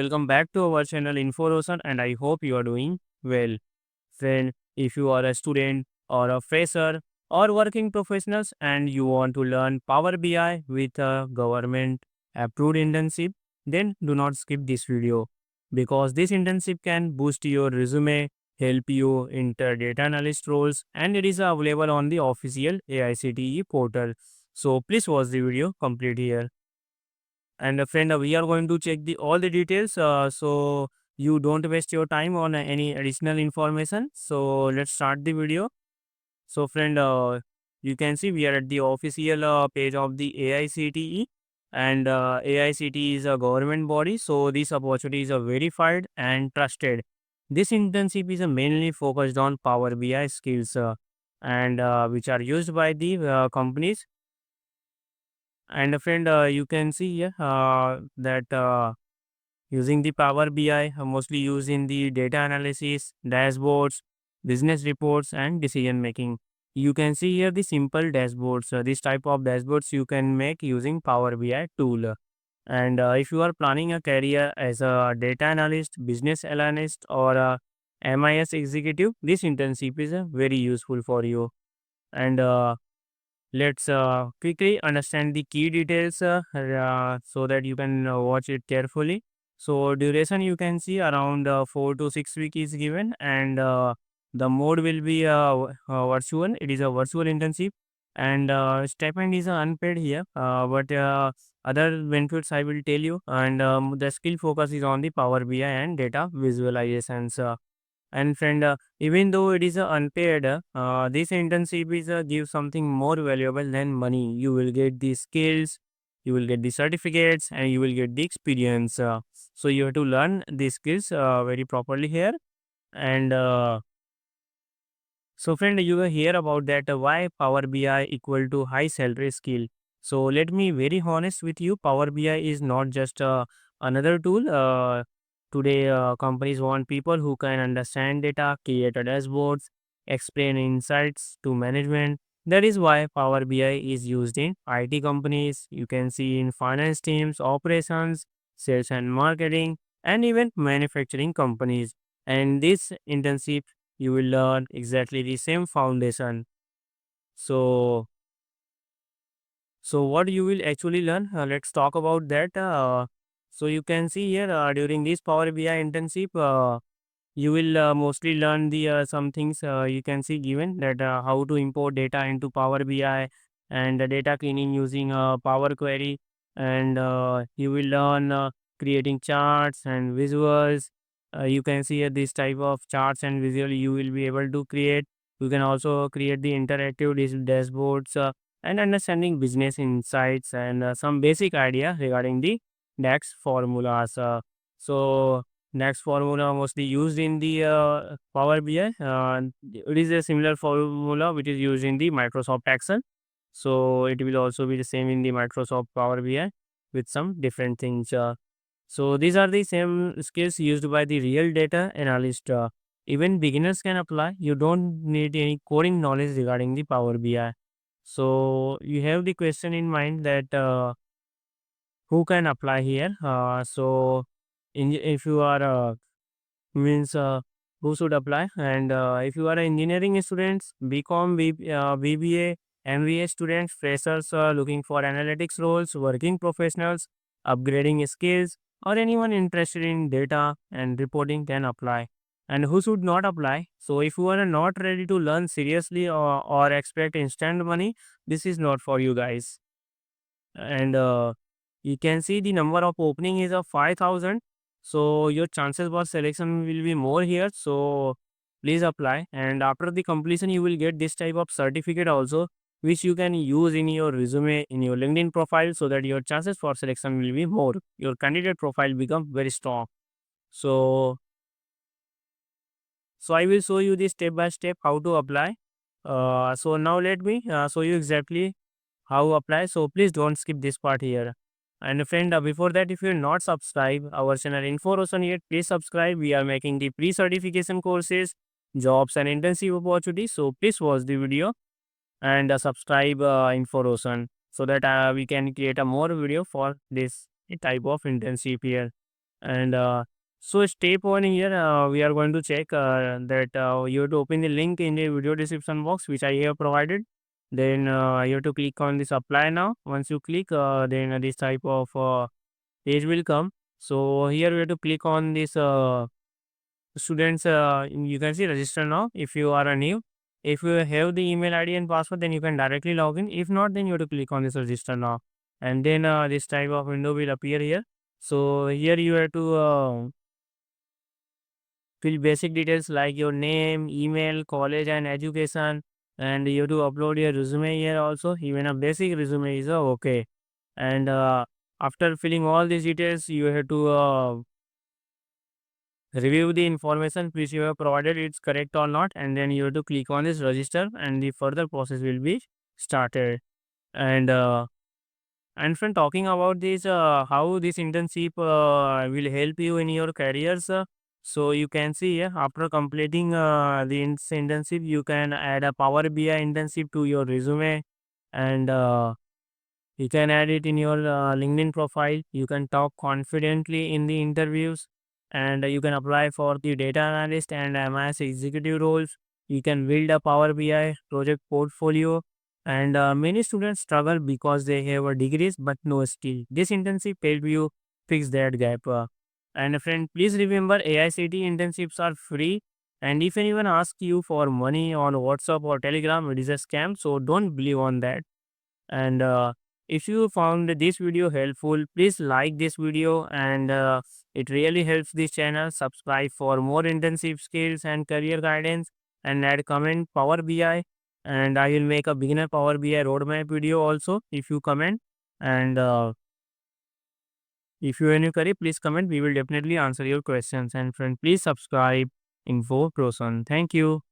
Welcome back to our channel Roshan, and I hope you are doing well. Friend, if you are a student or a fresher or working professionals and you want to learn Power BI with a government approved internship, then do not skip this video because this internship can boost your resume, help you enter data analyst roles, and it is available on the official AICTE portal. So please watch the video complete here. And friend, we are going to check the all the details, so you don't waste your time on any additional information. So let's start the video. So friend, you can see we are at the official page of the AICTE, and AICTE is a government body, so these opportunities are verified and trusted. This internship is mainly focused on Power BI skills, and which are used by the companies. And friend, you can see here that using the Power BI, mostly used in the data analysis, dashboards, business reports, and decision making. You can see here the simple dashboards. This type of dashboards you can make using Power BI tool. And if you are planning a career as a data analyst, business analyst, or a MIS executive, this internship is very useful for you. And let's quickly understand the key details so that you can watch it carefully. So duration you can see around 4 to 6 weeks is given, and the mode will be virtual. It is a virtual internship, and stipend is unpaid here. But other benefits I will tell you, and the skill focus is on the Power BI and data visualizations. And friend, even though it is unpaid, this internship is give something more valuable than money. You will get the skills, you will get the certificates, and you will get the experience. So you have to learn these skills very properly here. And so friend, you will hear about that why Power BI equal to high salary skill. So let me very honest with you. Power BI is not just another tool. Today, companies want people who can understand data, create a dashboards, explain insights to management. That is why Power BI is used in IT companies. You can see in finance teams, operations, sales and marketing, and even manufacturing companies. And this internship you will learn exactly the same foundation. So, so what you will actually learn? Let's talk about that. So you can see here during this Power BI internship, you will mostly learn the some things you can see given that how to import data into Power BI and the data cleaning using Power Query, and you will learn creating charts and visuals. You can see this type of charts and visual you will be able to create. You can also create the interactive dashboards and understanding business insights and some basic idea regarding the DAX formulas. So next formula mostly used in the Power BI. It is a similar formula which is used in the Microsoft Excel. So it will also be the same in the Microsoft Power BI with some different things. So these are the same skills used by the real data analyst. Even beginners can apply. You don't need any coding knowledge regarding the Power BI. So you have the question in mind that who can apply here. If you are means who should apply, and if you are an engineering students, BCom, BBA, MBA students, freshers looking for analytics roles, working professionals, upgrading skills, or anyone interested in data and reporting can apply. And who should not apply? So if you are not ready to learn seriously, or expect instant money, this is not for you guys. And you can see the number of opening is of 5,000, so your chances for selection will be more here. So please apply, and after the completion you will get this type of certificate also, which you can use in your resume, in your LinkedIn profile, so that your chances for selection will be more, your candidate profile become very strong. So so I will show you this step by step how to apply. So now let me show you exactly how apply. So please don't skip this part here. And friend, before that, if you're not subscribed our channel Roshan yet, please subscribe. We are making the pre-certification courses, jobs and internship opportunities. So please watch the video and subscribe Roshan, so that we can create a more video for this type of internship here. And so step one here, we are going to check that you have to open the link in the video description box which I have provided. Then you have to click on this apply now. Once you click, then this type of page will come. So here we have to click on this students. You can see register now if you are a new. If you have the email ID and password, then you can directly log in. If not, then you have to click on this register now, and then this type of window will appear here. So here you have to fill basic details like your name, email, college, and education, and you have to upload your resume here also. Even a basic resume is okay. And after filling all these details, you have to review the information which you have provided, it's correct or not, and then you have to click on this register, and the further process will be started. And friend, talking about this, how this internship will help you in your careers. So you can see after completing the internship, you can add a Power BI internship to your resume, and you can add it in your LinkedIn profile. You can talk confidently in the interviews, and you can apply for the data analyst and MS executive roles. You can build a Power BI project portfolio, and many students struggle because they have a degrees but no skill. This internship help you fix that gap. And friend, please remember AICT internships are free. And if anyone asks you for money on WhatsApp or Telegram, it is a scam. So don't believe on that. And if you found this video helpful, please like this video, and it really helps this channel. Subscribe for more internship skills and career guidance, and add comment Power BI, and I will make a beginner Power BI roadmap video also if you comment. And if you have any query, please comment. We will definitely answer your questions. And friend, please subscribe Info Proson. Thank you.